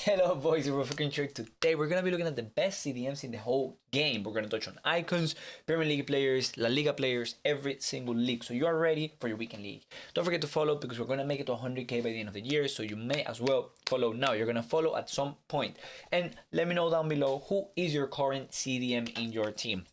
Hello boys, we're fucking sure today we're gonna be looking at the best CDMs in the whole game. We're gonna touch on icons, Premier League players, La Liga players, every single league. So you are ready for your weekend league. Don't forget to follow because we're gonna make it to 100k by the end of the year. So you may as well follow now. You're gonna follow at some point. And let me know down below who is your current CDM in your team.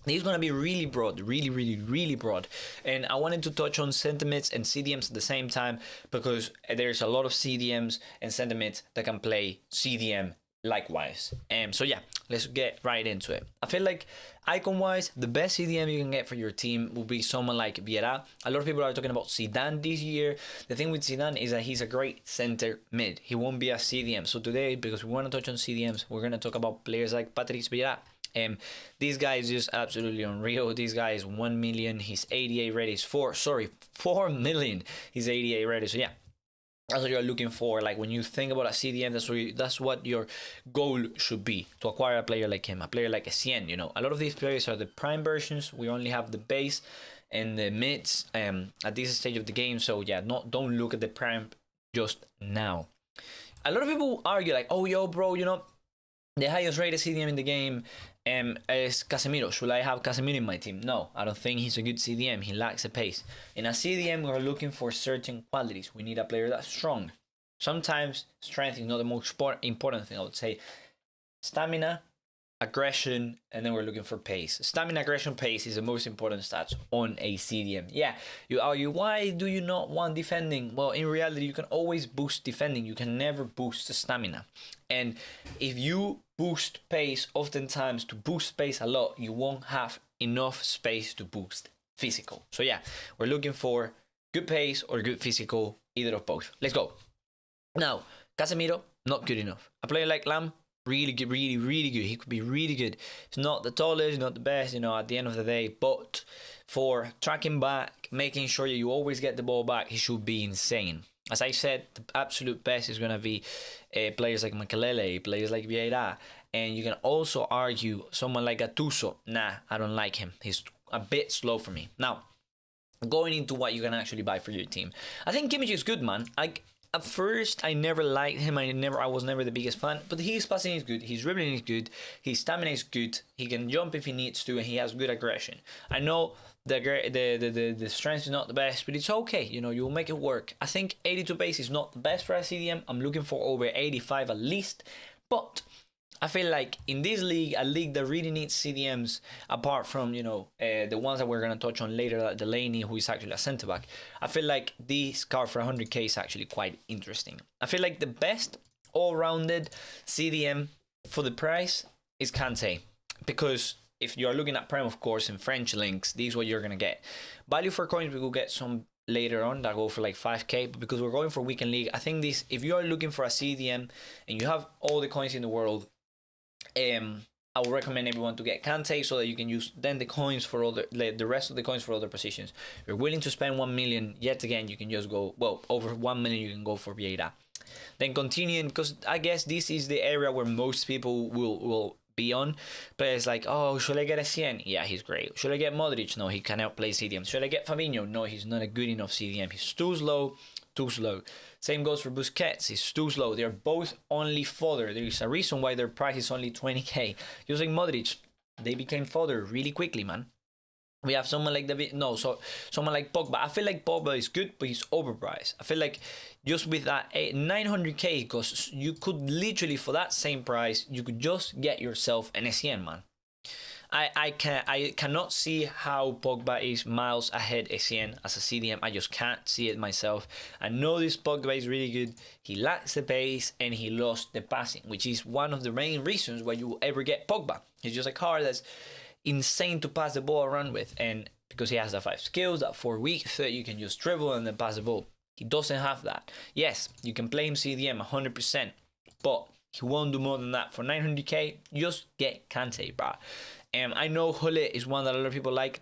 This is going to be really broad, really broad. And I wanted to touch on sentiments and CDMs at the same time because there's a lot of CDMs and sentiments that can play CDM likewise. So yeah, let's get right into it. I feel like icon-wise, the best CDM you can get for your team will be someone like VIEIRA. A lot of people are talking about Zidane this year. The thing with Zidane is that he's a great center mid. He won't be a CDM. So today, because we want to touch on CDMs, we're going to talk about players like Patrice VIEIRA. This guy is just absolutely unreal. This guy is 1 million. His 88 ready is 4 million. He's 88 ready. So yeah, that's what you're looking for. Like when you think about a CDM, that's what your goal should be, to acquire a player like him, a player like ESSIEN. You know, a lot of these players are the prime versions. We only have the base and the mids at this stage of the game. So yeah, don't look at the prime just now. A lot of people argue like, oh yo bro, you know, the highest rated CDM in the game is Casemiro. Should I have Casemiro in my team? No, I don't think he's a good CDM. He lacks a pace. In a CDM, we're looking for certain qualities. We need a player that's strong. Sometimes strength is not the most important thing. I would say stamina, aggression, and then we're looking for pace. Stamina, aggression, pace is the most important stats on a CDM. Yeah, you argue, why do you not want defending? Well, in reality, you can always boost defending. You can never boost the stamina. And if you boost pace, oftentimes to boost pace a lot, you won't have enough space to boost physical. So yeah, we're looking for good pace or good physical, either of both. Let's go. Now, Casemiro, not good enough. A player like Lam, really good, really good. He could be really good. He's not the tallest, not the best, you know, at the end of the day, but for tracking back, making sure you always get the ball back, he should be insane. As I said, the absolute best is going to be players like Makelele, players like VIEIRA, and you can also argue someone like Gattuso. Nah, I don't like him. He's a bit slow for me. Now, going into what you can actually buy for your team. I think KIMMICH is good, man. At first, I never liked him. I was never the biggest fan. But his passing is good. His dribbling is good. His stamina is good. He can jump if he needs to, and he has good aggression. I know the strength is not the best, but it's okay. You know, you'll make it work. I think 82 pace is not the best for a CDM. I'm looking for over 85 at least. But I feel like in this league, a league that really needs CDMs, apart from, you know, the ones that we're going to touch on later, like Delaney, who is actually a centre-back, I feel like this card for 100k is actually quite interesting. I feel like the best all-rounded CDM for the price is Kante, because if you're looking at Prime, of course, in French links, this is what you're going to get. Value for coins, we will get some later on that go for like 5k, but because we're going for weekend league, I think this, if you are looking for a CDM and you have all the coins in the world, I would recommend everyone to get Kante so that you can use then the coins for the rest of the coins for other positions. If you're willing to spend 1 million, yet again, you can just go, well, over 1 million, you can go for VIEIRA. Then continuing, because I guess this is the area where most people will be on. Players like, oh, should I get ESSIEN? Yeah, he's great. Should I get Modric? No, he cannot play CDM. Should I get Fabinho? No, he's not a good enough CDM. He's too slow. Same goes for Busquets. He's too slow. They're both only fodder. There is a reason why their price is only 20k. Using Modric, they became fodder really quickly, man. We have someone like someone like POGBA. I feel like POGBA is good, but he's overpriced. I feel like just with that 900k, because you could literally, for that same price, you could just get yourself an ESSIEN, man. I cannot see how POGBA is miles ahead ESSIEN as a CDM. I just can't see it myself. I know this POGBA is really good. He lacks the pace and he lost the passing, which is one of the main reasons why you will ever get POGBA. He's just a card that's insane to pass the ball around with, and because he has the 5 skills, that 4 weeks that you can just dribble and then pass the ball. He doesn't have that. Yes, you can play him CDM 100%, but he won't do more than that. For 900k, just get Kante, bro. I know Hule is one that a lot of people like.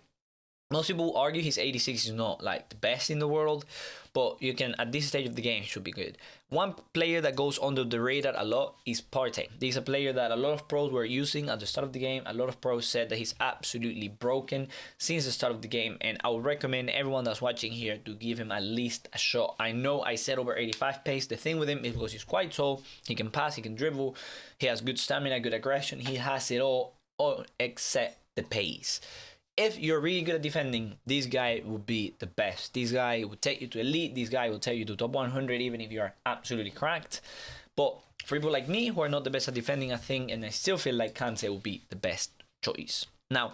Most people argue his 86 is not like the best in the world, but you can, at this stage of the game, he should be good. One player that goes under the radar a lot is PARTEY. This is a player that a lot of pros were using at the start of the game. A lot of pros said that he's absolutely broken since the start of the game, and I would recommend everyone that's watching here to give him at least a shot. I know I said over 85 pace. The thing with him is because he's quite tall, he can pass, he can dribble, he has good stamina, good aggression, he has it all except the pace. If you're really good at defending, this guy will be the best. This guy will take you to elite. This guy will take you to top 100, even if you are absolutely cracked. But for people like me who are not the best at defending, I think, and I still feel like Kante will be the best choice. Now,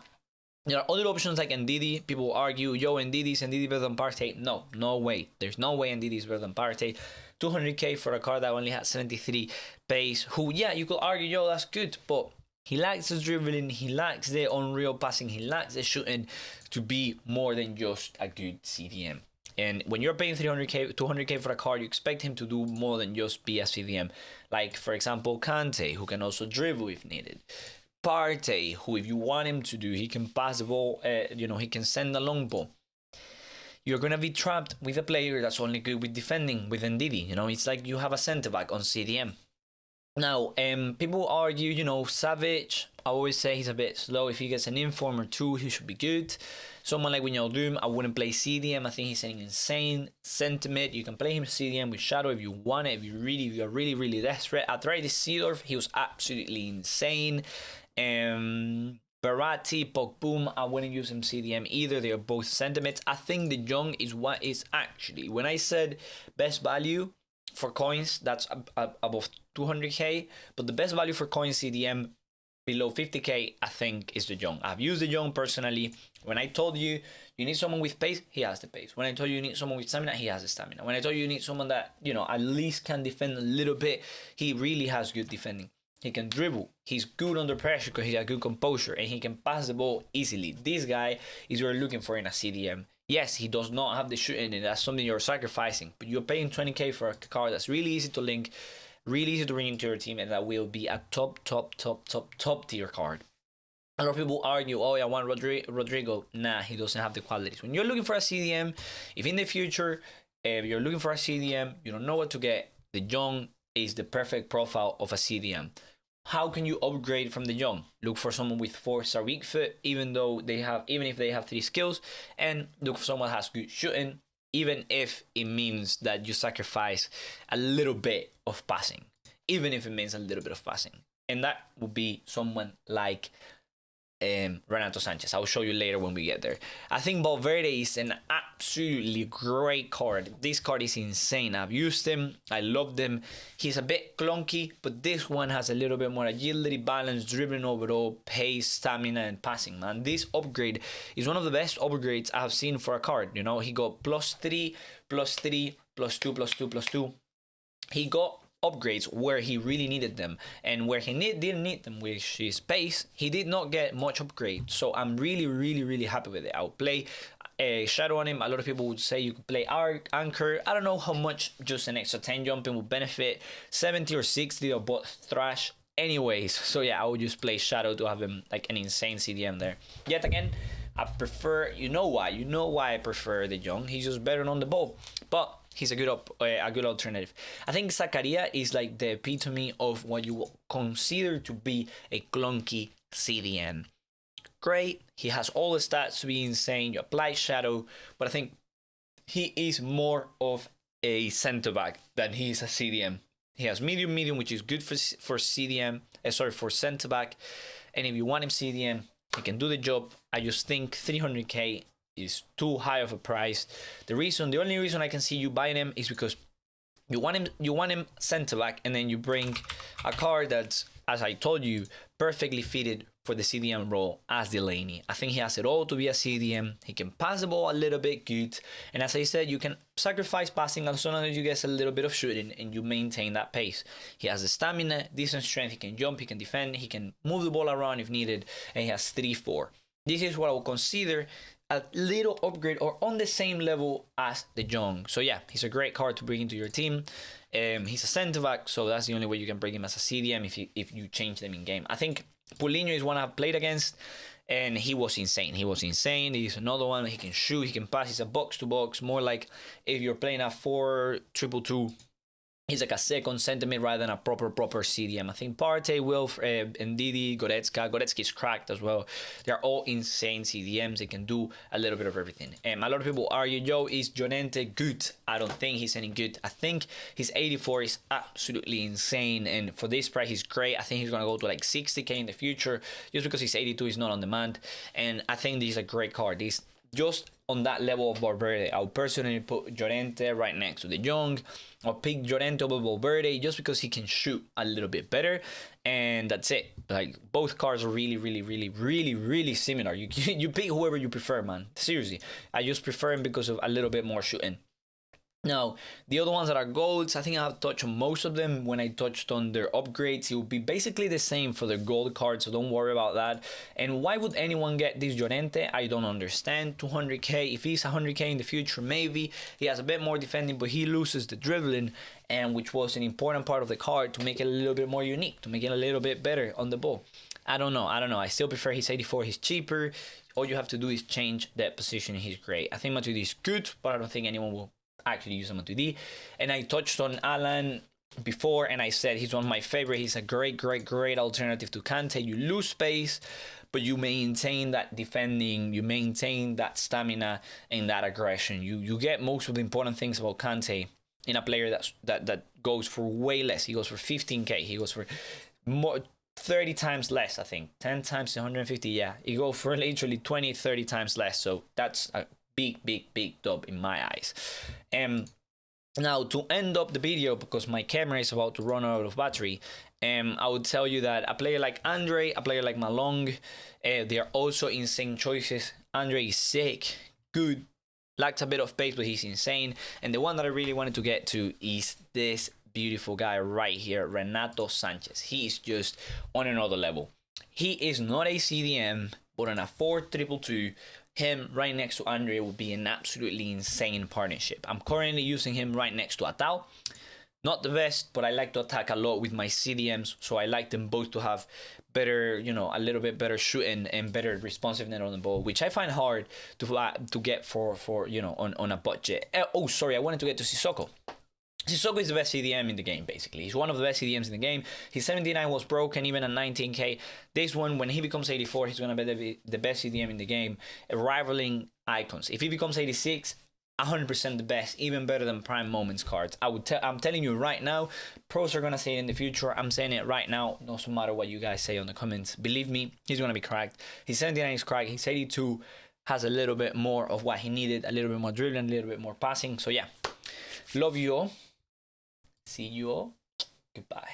there are other options like NDIDI. People will argue, yo, NDIDI better than PARTEY. No, no way. There's no way NDIDI is better than PARTEY. 200k for a card that only has 73 pace. Who, yeah, you could argue, yo, that's good, but he lacks the dribbling, he lacks the unreal passing, he lacks the shooting to be more than just a good CDM. And when you're paying 300k, 200k for a card, you expect him to do more than just be a CDM. Like, for example, Kante, who can also dribble if needed. PARTEY, who if you want him to do, he can pass the ball, he can send a long ball. You're going to be trapped with a player that's only good with defending, with NDIDI. It's like you have a centre-back on CDM. Now, people argue, Savage, I always say he's a bit slow. If he gets an inform or two, he should be good. Someone like Doom, I wouldn't play CDM. I think he's an insane sentiment. You can play him CDM with Shadow if you want it, if you're really desperate. I tried this SEEDORF, he was absolutely insane. Verati, POGBA, I wouldn't use him CDM either. They are both sentiments. I think the Young is what is actually, when I said best value for coins, that's above 200k, but the best value for coins CDM below 50k, I think, is the Young. I've used the Young personally. When I told you need someone with pace, he has the pace. When I told you need someone with stamina, he has the stamina. When I told you need someone that, at least can defend a little bit, he really has good defending. He can dribble. He's good under pressure because he has good composure, and he can pass the ball easily. This guy is what you're looking for in a CDM. Yes, he does not have the shooting, and that's something you're sacrificing. But you're paying 20k for a card that's really easy to link, really easy to bring into your team, and that will be a top tier card. A lot of people argue, oh, I want Rodrigo. Nah, he doesn't have the qualities. When you're looking for a CDM, if in the future you're looking for a CDM, you don't know what to get, the Young is the perfect profile of a CDM. How can you upgrade from the Young? Look for someone with 4-star weak foot, even if they have 3 skills, and look for someone that has good shooting, even if it means that you sacrifice a little bit of passing, and that would be someone like Renato Sanchez. I'll show you later when we get there. I think VALVERDE is an absolutely great card. This card is insane. I've used him. I love him. He's a bit clunky, but this one has a little bit more agility, balance, dribbling overall, pace, stamina, and passing, man. This upgrade is one of the best upgrades I have seen for a card. He got +3, +3, +2, +2, +2. He got upgrades where he really needed them, and where he didn't need them, which is pace, he did not get much upgrade. So I'm really happy with it. I'll play Shadow on him. A lot of people would say you could play Anchor. I don't know how much just an extra 10 jumping would benefit. 70 or 60 are both trash anyways. So yeah, I would just play Shadow to have him like an insane CDM there. Yet again, I prefer, you know why I prefer the Young. He's just better on the ball, but he's a good alternative. I think ZAKARIA is like the epitome of what you will consider to be a clunky CDM. Great, he has all the stats to be insane. You apply Shadow, but I think he is more of a center back than he is a CDM. He has medium, which is good for CDM. For center back, and if you want him CDM, he can do the job. I just think 300k is too high of a price. The only reason I can see you buying him is because you want him center back, and then you bring a card that's, as I told you, perfectly fitted for the CDM role as Delaney. I think he has it all to be a CDM. He can pass the ball a little bit good, and as I said, you can sacrifice passing as long as you get a little bit of shooting and you maintain that pace. He has the stamina, decent strength, he can jump, he can defend, he can move the ball around if needed, and he has 3-4. This is what I would consider a little upgrade or on the same level as the Young. So yeah, he's a great card to bring into your team. He's a center back, so that's the only way you can bring him as a CDM if you change them in game. I think Paulinho is one I've played against. and he was insane. He was insane. He's another one. He can shoot. He can pass. He's a box to box. More like if you're playing a 4-2-2. He's like a second centimeter rather than a proper CDM. I think PARTEY, Wilf, NDIDI, Goretzka's cracked as well. They're all insane CDMs. They can do a little bit of everything. A lot of people argue, yo, is Llorente good? I don't think he's any good. I think his 84 is absolutely insane. And for this price, he's great. I think he's going to go to like 60k in the future. Just because his 82 is not on demand. And I think this is a great card. This just on that level of Valverde. I would personally put Llorente right next to De Jong. I'll pick Llorente over Valverde just because he can shoot a little bit better, and that's it. Like, both cards are really similar. You pick whoever you prefer, man. Seriously, I just prefer him because of a little bit more shooting. Now, the other ones that are golds, I think I have touched on most of them when I touched on their upgrades. It will be basically the same for the gold cards, so don't worry about that. And why would anyone get this Llorente? I don't understand. 200k, if he's 100k in the future, maybe. He has a bit more defending, but he loses the dribbling, and which was an important part of the card to make it a little bit more unique, to make it a little bit better on the ball. I don't know. I still prefer his 84. He's cheaper. All you have to do is change that position. He's great. I think Matuidi is good, but I don't think anyone will actually use him on 2D. And I touched on Alan before, and I said he's one of my favorite. He's a great alternative to Kante. You lose space, but you maintain that defending, you maintain that stamina and that aggression. You get most of the important things about Kante in a player that goes for way less. He goes for 15k. He goes for more 30 times less, I think. 10 times 150, yeah. He goes for literally 20, 30 times less. So that's a big dub in my eyes. Now, to end up the video, because my camera is about to run out of battery, I would tell you that a player like Andre, a player like Malong, they are also insane choices. Andre is sick, good, lacks a bit of pace, but he's insane. And the one that I really wanted to get to is this beautiful guy right here, Renato Sanchez. He is just on another level. He is not a CDM, but on a 4-2-2, him right next to Andre would be an absolutely insane partnership. I'm currently using him right next to Atao. Not the best, but I like to attack a lot with my CDMs, so I like them both to have better, you know, a little bit better shooting and better responsiveness on the ball, which I find hard to get for you know, on a budget. Oh, sorry, I wanted to get to SISSOKO. SISSOKO is the best CDM in the game, basically. He's one of the best CDMs in the game. His 79 was broken, even at 19k. This one, when he becomes 84, he's going to be the best CDM in the game, rivaling icons. If he becomes 86, 100% the best, even better than Prime Moments cards. I'm telling you right now, pros are going to say it in the future. I'm saying it right now, no matter what you guys say on the comments. Believe me, he's going to be cracked. His 79 is cracked. His 82 has a little bit more of what he needed, a little bit more dribbling, a little bit more passing. So yeah, love you all. See you all. Goodbye.